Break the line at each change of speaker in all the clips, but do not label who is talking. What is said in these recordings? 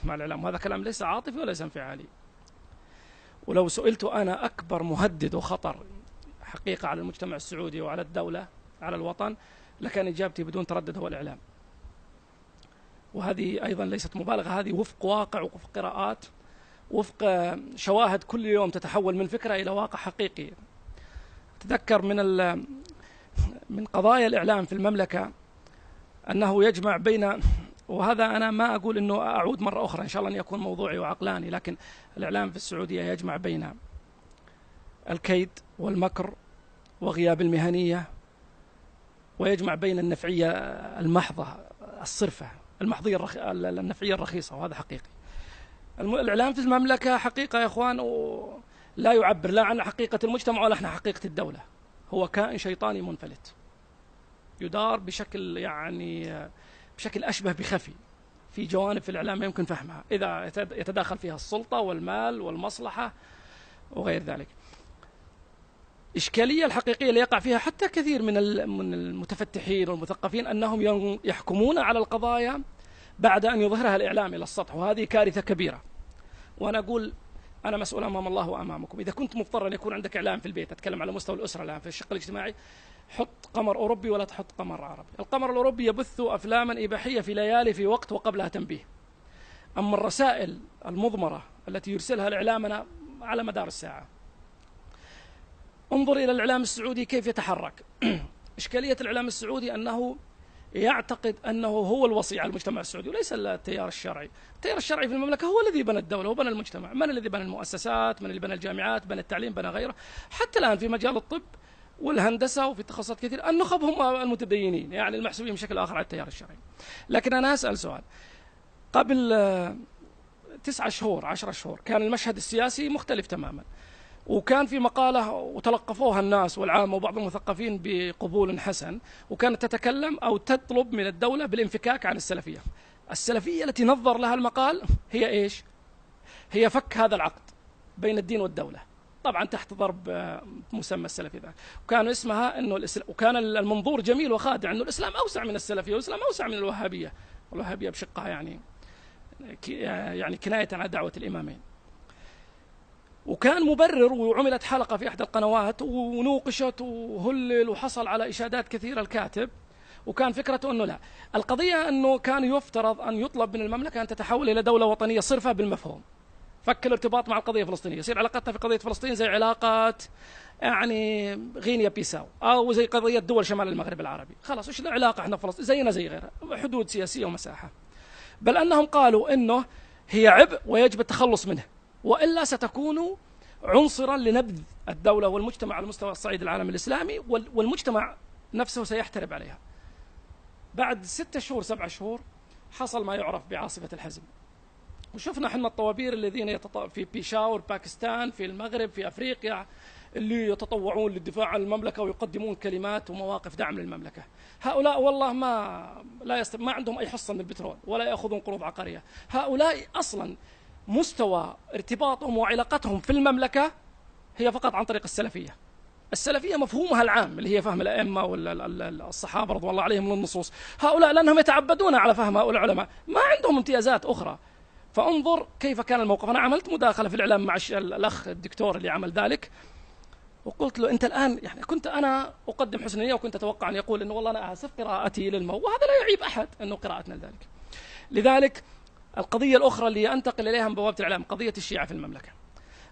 مع الإعلام، وهذا كلام ليس عاطفي وليس انفعالي. ولو سئلت أنا أكبر مهدد وخطر حقيقة على المجتمع السعودي وعلى الدولة على الوطن، لكان إجابتي بدون تردد هو الإعلام. وهذه أيضا ليست مبالغة، هذه وفق واقع، وفق قراءات، وفق شواهد كل يوم تتحول من فكرة إلى واقع حقيقي. أتذكر من قضايا الإعلام في المملكة أنه يجمع بين، وهذا أنا ما أقول أنه أعود مرة أخرى، إن شاء الله أن يكون موضوعي وعقلاني، لكن الإعلام في السعودية يجمع بين الكيد والمكر وغياب المهنية، ويجمع بين النفعية المحضة الصرفة، النفعية الرخيصة، وهذا حقيقي. الإعلام في المملكة حقيقة يا إخوان لا يعبر لا عن حقيقة المجتمع ولا عن حقيقة الدولة، هو كائن شيطاني منفلت يدار بشكل أشبه بخفي في جوانب في الإعلام يمكن فهمها إذا يتداخل فيها السلطة والمال والمصلحة وغير ذلك. الإشكالية الحقيقية اللي يقع فيها حتى كثير من المتفتحين والمثقفين أنهم يحكمون على القضايا بعد أن يظهرها الإعلام إلى السطح، وهذه كارثة كبيرة. وأنا أقول أنا مسؤول أمام الله وأمامكم، إذا كنت مضطر أن يكون عندك إعلام في البيت، أتكلم على مستوى الأسرة الآن في الشق الاجتماعي، حط قمر أوروبي ولا تحط قمر عربي. القمر الأوروبي يبث أفلاما إباحية في ليالي في وقت وقبلها تنبيه، أما الرسائل المضمرة التي يرسلها الإعلام على مدار الساعة. انظر إلى الإعلام السعودي كيف يتحرك. إشكالية الإعلام السعودي أنه يعتقد أنه هو الوصي على المجتمع السعودي وليس التيار الشرعي. التيار الشرعي في المملكة هو الذي بنى الدولة وبنى المجتمع، من الذي بنى المؤسسات، من اللي بنى الجامعات، بنى التعليم، بنى غيره. حتى الآن في مجال الطب والهندسة وفي تخصصات كثير النخب هم المتدينين، يعني المحسوبين بشكل آخر على التيار الشرعي. لكن أنا أسأل سؤال، قبل 9 شهور 10 شهور كان المشهد السياسي مختلف تماما، وكان في مقالة وتلقفوها الناس والعامة وبعض المثقفين بقبول حسن، وكانت تتكلم أو تطلب من الدولة بالانفكاك عن السلفية. السلفية التي نظر لها المقال هي إيش؟ هي فك هذا العقد بين الدين والدولة، طبعا تحت ضرب مسمى السلفي ذاك، وكان اسمها أنه وكان المنظور جميل وخادع أنه الإسلام أوسع من السلفية، والإسلام أوسع من الوهابية، والوهابية بشقها يعني كناية عن دعوة الإمامين. وكان مبرر، وعملت حلقة في إحدى القنوات ونوقشت وهلل وحصل على إشادات كثيرة الكاتب، وكان فكرته أنه لا، القضية أنه كان يفترض أن يطلب من المملكة أن تتحول إلى دولة وطنية صرفة بالمفهوم، فك الارتباط مع القضية الفلسطينية، يصير علاقتنا في قضية فلسطين زي علاقات يعني غينيا بيساو أو زي قضية دول شمال المغرب العربي، خلاص إيش العلاقة، إحنا فلسطين زينا زي غيرها، حدود سياسية ومساحة. بل أنهم قالوا أنه هي عبء ويجب التخلص منه، وإلا ستكون عنصرا لنبذ الدولة والمجتمع على مستوى الصعيد العالم الإسلامي، والمجتمع نفسه سيحترب عليها. بعد 6 شهور 7 شهور حصل ما يعرف بعاصفة الحزم، وشفنا احنا الطوابير الذين في بيشاور باكستان، في المغرب، في أفريقيا، اللي يتطوعون للدفاع عن المملكة ويقدمون كلمات ومواقف دعم للمملكة. هؤلاء والله ما عندهم أي حصة من البترول ولا يأخذون قروض عقارية. هؤلاء أصلا مستوى ارتباطهم وعلاقتهم في المملكة هي فقط عن طريق السلفية. السلفية مفهومها العام اللي هي فهم الأئمة والصحابة رضي الله عليهم من النصوص، هؤلاء لأنهم يتعبدون على فهم هؤلاء العلماء ما عندهم امتيازات أخرى. فانظر كيف كان الموقف. أنا عملت مداخلة في الإعلام مع الأخ الدكتور اللي عمل ذلك، وقلت له أنت الآن يعني كنت أنا أقدم حسن نية، وكنت أتوقع أن يقول إنه والله أنا آسف قراءتي وهذا لا يعيب أحد أنه قراءتنا لذلك. لذلك القضية الأخرى اللي أنتقل إليها من بوابة الإعلام قضية الشيعة في المملكة.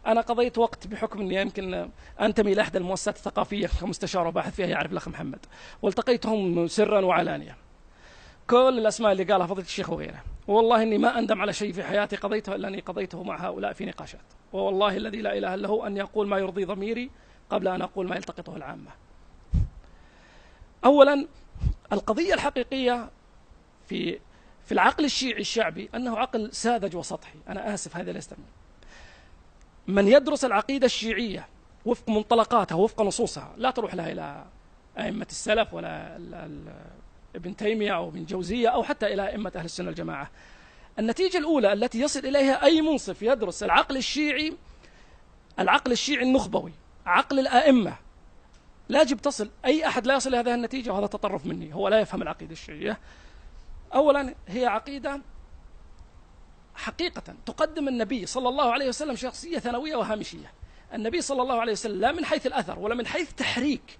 أنا قضيت وقت بحكم أني يمكن أنتمي إلى إحدى المؤسسات الثقافية كمستشار وباحث فيها، يعرف الأخ محمد، والتقيتهم سرا وعلانية، كل الأسماء اللي قالها فضيلة الشيخ وغيره، والله إني ما أندم على شيء في حياتي قضيته إلا أني قضيته مع هؤلاء في نقاشات، والله الذي لا إله إلا هو أن يقول ما يرضي ضميري قبل أن أقول ما يلتقطه العامة. أولا القضية الحقيقية في العقل الشيعي الشعبي أنه عقل ساذج وسطحي، أنا آسف هذا لا يستمر. من يدرس العقيدة الشيعية وفق منطلقاتها وفق نصوصها لا تروح لها إلى أئمة السلف ولا ابن تيمية أو ابن جوزية أو حتى إلى أئمة أهل السنة الجماعة. النتيجة الأولى التي يصل إليها أي منصف يدرس العقل الشيعي، العقل الشيعي النخبوي، عقل الأئمة، لا يجب تصل أي أحد لا يصل إلى هذه النتيجة، وهذا تطرف مني، هو لا يفهم العقيدة الشيعية. أولا هي عقيدة حقيقة تقدم النبي صلى الله عليه وسلم شخصية ثانوية وهامشية. النبي صلى الله عليه وسلم لا من حيث الأثر ولا من حيث تحريك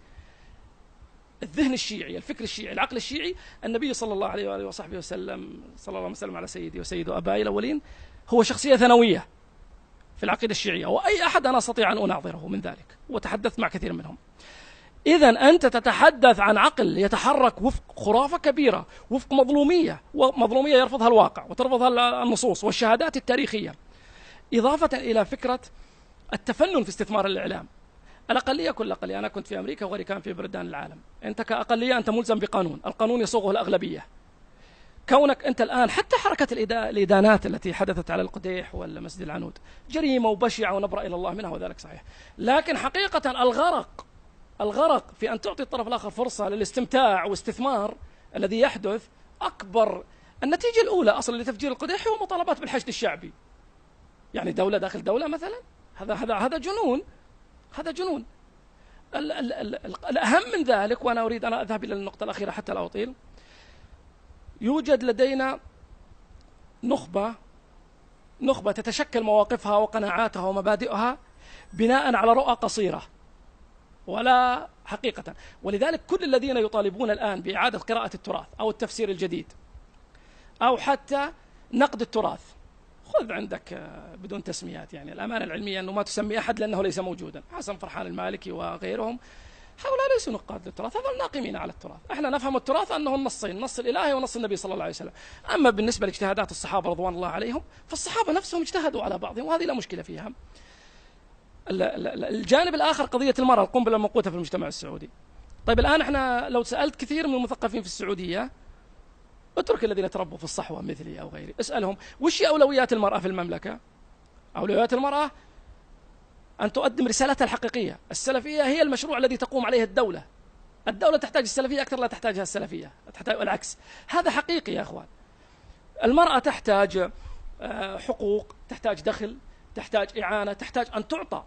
الذهن الشيعي، الفكر الشيعي، العقل الشيعي، النبي صلى الله عليه وآله وصحبه وسلم، صلى الله وسلم على سيدي وسيد أبائي الأولين، هو شخصية ثانوية في العقيدة الشيعية، وأي أحد أنا أستطيع أن أناظره من ذلك، وتحدثت مع كثير منهم. إذا أنت تتحدث عن عقل يتحرك وفق خرافة كبيرة، وفق مظلومية، ومظلومية يرفضها الواقع وترفضها النصوص والشهادات التاريخية، إضافة إلى فكرة التفنن في استثمار الإعلام. الأقلية كل أقلية، أنا كنت في أمريكا وغيري كان في بلدان العالم، أنت كأقلية أنت ملزم بقانون، القانون يصوغه الأغلبية. كونك أنت الآن حتى حركة الإدانات التي حدثت على القديح ولا مسجد العنود جريمة وبشعة ونبرأ إلى الله منها، وذلك صحيح، لكن حقيقة الغرق في أن تعطي الطرف الآخر فرصة للاستمتاع واستثمار الذي يحدث أكبر. النتيجة الأولى أصلا لتفجير القديح هو مطالبات بالحشد الشعبي، يعني دولة داخل دولة مثلا، هذا جنون، هذا جنون. الأهم من ذلك، وأنا أريد أن أذهب إلى النقطة الأخيرة حتى لا أطيل، يوجد لدينا نخبة تتشكل مواقفها وقناعاتها ومبادئها بناء على رؤى قصيرة ولا حقيقة. ولذلك كل الذين يطالبون الآن بإعادة قراءة التراث أو التفسير الجديد أو حتى نقد التراث، خذ عندك بدون تسميات، يعني الأمانة العلمية أنه ما تسمي أحد لأنه ليس موجودا، حسن فرحان المالكي وغيرهم، هؤلاء ليسوا نقاد للتراث، هذول ناقمين على التراث. احنا نفهم التراث أنه النصين، النص الإلهي ونص النبي صلى الله عليه وسلم. أما بالنسبة لاجتهادات الصحابة رضوان الله عليهم، فالصحابة نفسهم اجتهدوا على بعضهم، وهذه لا مشكلة فيها. الجانب الآخر قضية المرأة، القنبلة الموقوتة في المجتمع السعودي. طيب الآن احنا لو سألت كثير من المثقفين في السعودية، اترك الذين تربوا في الصحوة مثلي أو غيري، اسألهم وش هي أولويات المرأة في المملكة؟ أولويات المرأة أن تقدم رسالتها الحقيقية. السلفية هي المشروع الذي تقوم عليه الدولة. الدولة تحتاج السلفية أكثر لا تحتاجها السلفية، تحتاج العكس، هذا حقيقي يا أخوان. المرأة تحتاج حقوق، تحتاج دخل، تحتاج إعانة، تحتاج أن تعطى.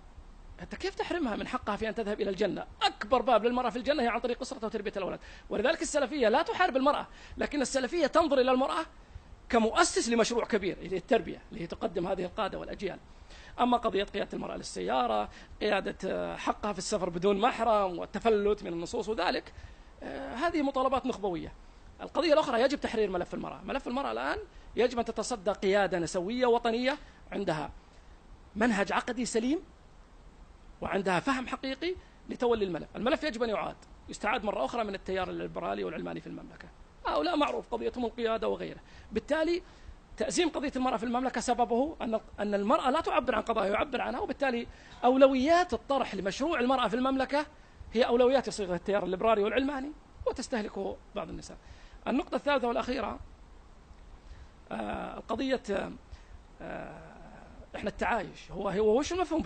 أنت كيف تحرمها من حقها في أن تذهب إلى الجنة؟ أكبر باب للمرأة في الجنة هي عن طريق أسرتها وتربية الأولاد. ولذلك السلفية لا تحارب المرأة، لكن السلفية تنظر إلى المرأة كمؤسس لمشروع كبير، اللي هي التربية، اللي هي تقدم هذه القادة والأجيال. أما قضية قيادة المرأة للسيارة، قيادة حقها في السفر بدون محرم والتفلت من النصوص وذلك، هذه مطالبات نخبوية. القضية الأخرى يجب تحرير ملف المرأة. ملف المرأة الآن يجب أن تتصدى قيادة نسوية وطنية عندها منهج عقدي سليم وعندها فهم حقيقي لتولي الملف. الملف يجب أن يستعاد مرة أخرى من التيار الليبرالي والعلماني في المملكة. هؤلاء معروف قضيتهم القيادة وغيره. بالتالي تأزيم قضية المرأة في المملكة سببه أن المرأة لا تعبر عن قضايا، يعبر عنها، وبالتالي أولويات الطرح لمشروع المرأة في المملكة هي أولويات يصيغها التيار الليبرالي والعلماني وتستهلكه بعض النساء. النقطة الثالثة والأخيرة، القضية، احنا التعايش هو وش المفهوم